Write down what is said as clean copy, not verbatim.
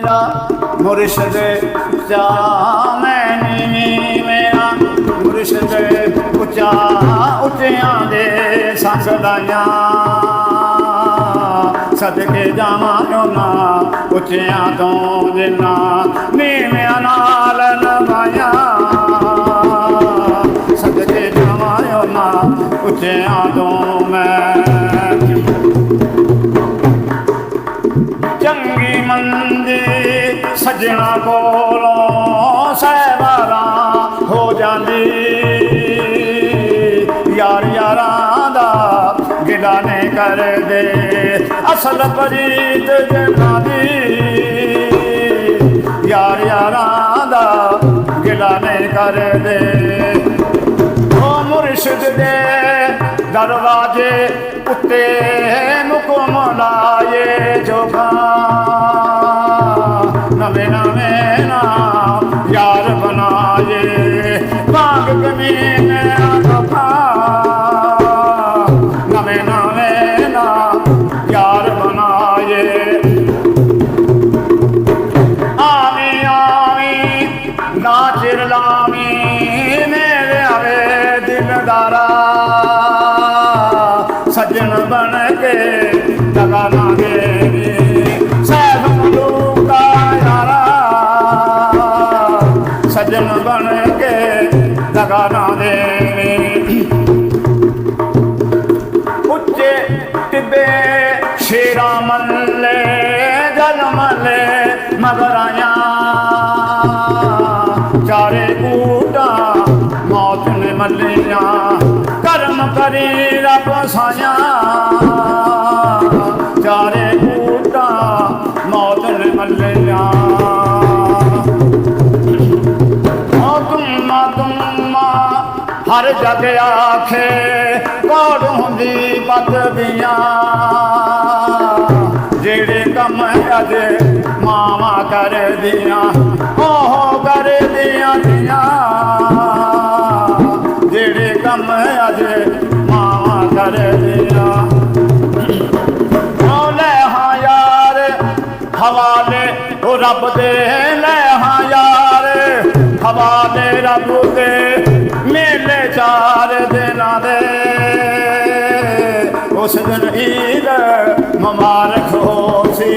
मुर्शद उच्चा मैनी मेरा मुर्शद उच्चा उच्चियां दे संगदाइयां सदके जावां ना उच्चियां तो जिन्ना नीवियां नाल नवाइयां सदके जावां ना उच्चियां तो मैं चंगी मंदी सजना कोलों सहवारा हो जाती यार यारां दा गिला ने कर दे असल परीत जना दी यार यारां दा गिला ने कर दे ओ मुर्शिद दे दरवाजे उत्ते मुकुम लाए जोगा नवे नवे नाम यार बनाए बाग कमीन अनोखा नवे नवे नाम यार बनाए आवी आवी ना चिर लावी मेरे आवे दिलदारा सजन बन के दगा ना देवी सैफ मलूक का यारा सजन बन के दगा ना देवी उच्चे टिब्बे शेरा मल्ले जल मल्ले मगर आया चारे कूटा मौत ने मल्लिया कर्म करी रब साया चारे कूटा मौत ने मल्लिया तुम्मा हर जग आखे कौड़ होंदी पदवियां जेड़े कम अज मावा कर दियां ओहो कर दियां दियां जेड़े कम अज मावा कर दियां ओ ले हाँ यार हवाले ओ रब दे ले हाँ यार हवाले रब दे मेले चार दिन दे उस दिन ईद मुबारक हो सी